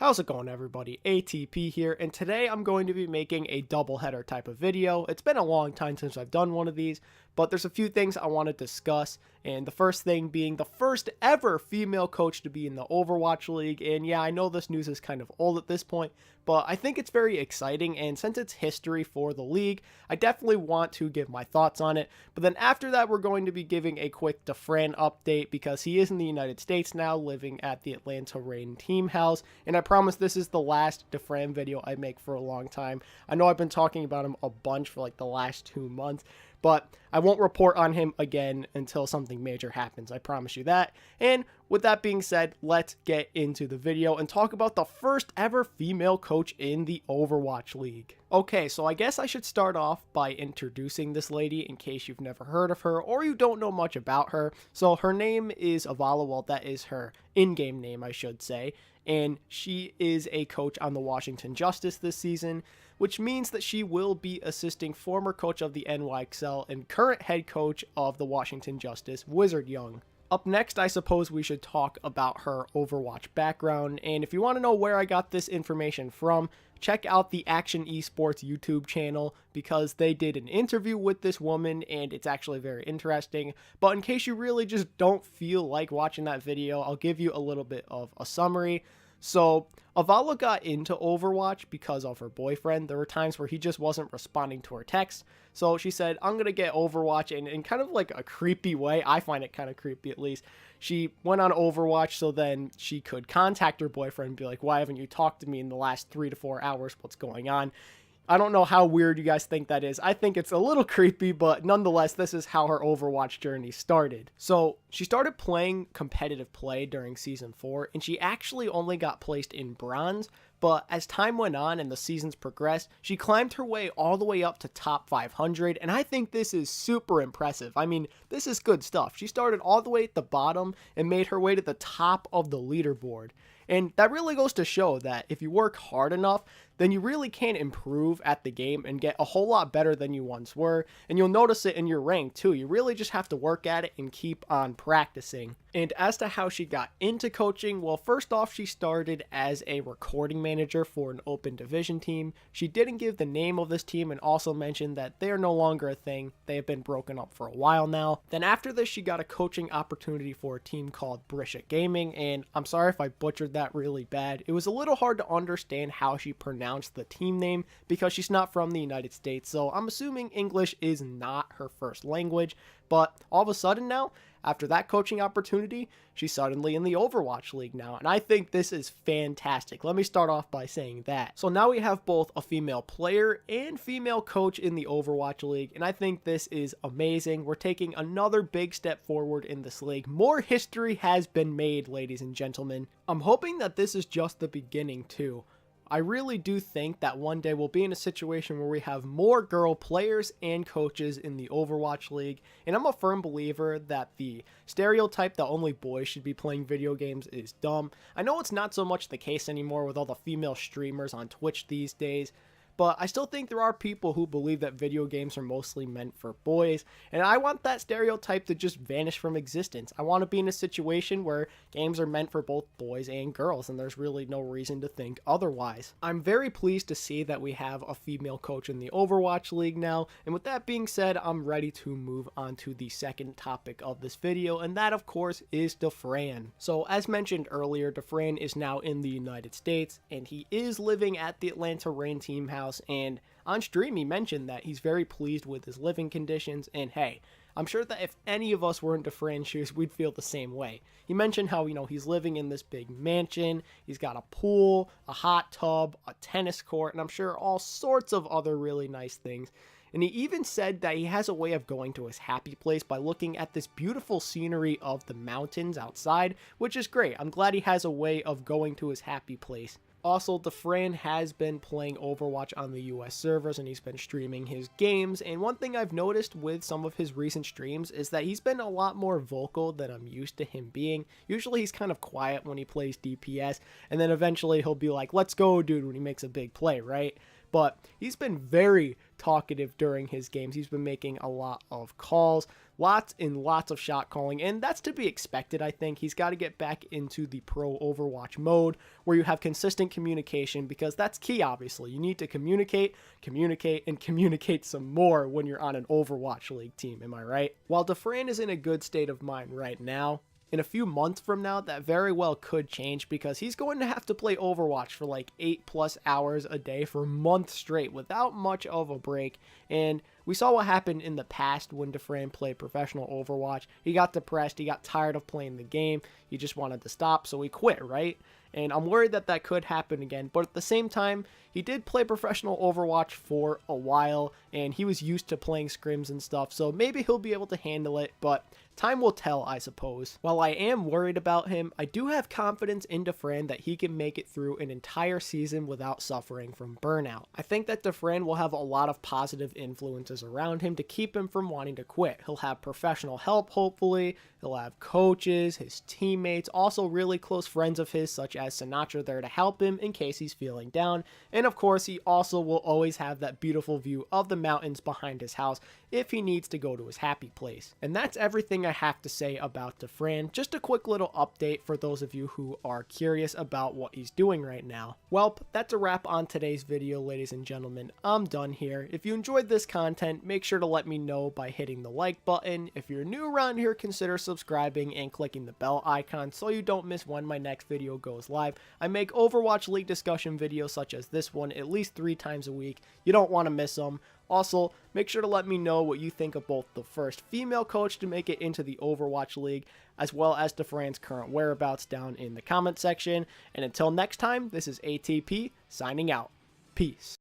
How's it going, everybody? ATP here, and today I'm going to be making a doubleheader type of video. It's been a long time since I've done one of these, but there's a few things I want to discuss, and the first thing being the first ever female coach to be in the Overwatch League. And yeah, I know this news is kind of old at this point, but I think it's very exciting, and since it's history for the league, I definitely want to give my thoughts on it. But then after that, we're going to be giving a quick Dafran update because he is in the United States now, living at the Atlanta Reign team house, and I promise this is the last Dafran video I make for a long time. I know I've been talking about him a bunch for like the last 2 months, but I won't report on him again until something major happens. I promise you that. And with that being said, let's get into the video and talk about the first ever female coach in the Overwatch League. Okay, so I guess I should start off by introducing this lady in case you've never heard of her or you don't know much about her. So her name is Avalla. Well, that is her in-game name, I should say. And she is a coach on the Washington Justice this season, which means that she will be assisting former coach of the NYXL and current head coach of the Washington Justice, Wizard Young. Up next, I suppose we should talk about her Overwatch background, and if you want to know where I got this information from, check out the Action Esports YouTube channel because they did an interview with this woman and it's actually very interesting. But in case you really just don't feel like watching that video, I'll give you a little bit of a summary. So, Avalla got into Overwatch because of her boyfriend. There were times where he just wasn't responding to her texts. So she said, I'm going to get Overwatch, and in kind of like a creepy way, I find it kind of creepy at least. She went on Overwatch so then she could contact her boyfriend and be like, why haven't you talked to me in the last 3 to 4 hours? What's going on? I don't know how weird you guys think that is. I think it's a little creepy, but nonetheless, this is how her Overwatch journey started. So she started playing competitive play during Season 4, and she actually only got placed in Bronze, but as time went on and the seasons progressed, she climbed her way all the way up to top 500, and I think this is super impressive. I mean, this is good stuff. She started all the way at the bottom and made her way to the top of the leaderboard. And that really goes to show that if you work hard enough, then you really can improve at the game and get a whole lot better than you once were. And you'll notice it in your rank too. You really just have to work at it and keep on practicing. And as to how she got into coaching, well, first off, she started as a recording manager for an open division team. She didn't give the name of this team and also mentioned that they are no longer a thing. They have been broken up for a while now. Then after this, she got a coaching opportunity for a team called Brisha Gaming. And I'm sorry if I butchered that really bad. It was a little hard to understand how she pronounced the team name because she's not from the United States, so I'm assuming English is not her first language. But all of a sudden now, after that coaching opportunity, she's suddenly in the Overwatch League now, and I think this is fantastic. Let me start off by saying that. So now we have both a female player and female coach in the Overwatch League, and I think this is amazing. We're taking another big step forward in this league. More history has been made, ladies and gentlemen. I'm hoping that this is just the beginning too. I really do think that one day we'll be in a situation where we have more girl players and coaches in the Overwatch League, and I'm a firm believer that the stereotype that only boys should be playing video games is dumb. I know it's not so much the case anymore with all the female streamers on Twitch these days, but I still think there are people who believe that video games are mostly meant for boys, and I want that stereotype to just vanish from existence. I want to be in a situation where games are meant for both boys and girls, and there's really no reason to think otherwise. I'm very pleased to see that we have a female coach in the Overwatch League now, and with that being said, I'm ready to move on to the second topic of this video, and that of course is Dafran. So as mentioned earlier, Dafran is now in the United States, and he is living at the Atlanta Reign team house. And on stream he mentioned that he's very pleased with his living conditions, and hey, I'm sure that if any of us were in Dafran's shoes, we'd feel the same way. He mentioned how, he's living in this big mansion, he's got a pool, a hot tub, a tennis court, and I'm sure all sorts of other really nice things. And he even said that he has a way of going to his happy place by looking at this beautiful scenery of the mountains outside, which is great. I'm glad he has a way of going to his happy place. Also, Dafran has been playing Overwatch on the US servers and he's been streaming his games, and one thing I've noticed with some of his recent streams is that he's been a lot more vocal than I'm used to him being. Usually he's kind of quiet when he plays DPS, and then eventually he'll be like, let's go dude, when he makes a big play, right? But he's been very talkative during his games. He's been making a lot of calls. lots and lots of shot calling, and that's to be expected. I think he's got to get back into the pro Overwatch mode where you have consistent communication, because that's key. Obviously, you need to communicate, and communicate some more when you're on an Overwatch League team. Am I right? While Dafran is in a good state of mind right now, in a few months from now, that very well could change, because he's going to have to play Overwatch for like 8+ hours a day for months straight without much of a break. And we saw what happened in the past when Dafran played professional Overwatch. He got depressed, he got tired of playing the game, he just wanted to stop, so he quit, right? And I'm worried that that could happen again. But at the same time, he did play professional Overwatch for a while, and he was used to playing scrims and stuff, so maybe he'll be able to handle it, but time will tell, I suppose. While I am worried about him, I do have confidence in Dafran that he can make it through an entire season without suffering from burnout. I think that Dafran will have a lot of positive influences around him to keep him from wanting to quit. He'll have professional help, hopefully. He'll have coaches, his teammates, also really close friends of his such as Sinatra there to help him in case he's feeling down. And of course, he also will always have that beautiful view of the mountains behind his house if he needs to go to his happy place. And that's everything I have to say about Dafran. Just a quick little update for those of you who are curious about what he's doing right now. Well, that's a wrap on today's video, ladies and gentlemen. I'm done here. If you enjoyed this content, make sure to let me know by hitting the like button. If you're new around here, consider subscribing and clicking the bell icon so you don't miss when my next video goes live. I make Overwatch League discussion videos such as this one at least 3 times a week. You don't want to miss them. Also, make sure to let me know what you think of both the first female coach to make it into the Overwatch League, as well as Dafran's current whereabouts down in the comment section. And until next time, this is ATP signing out. Peace.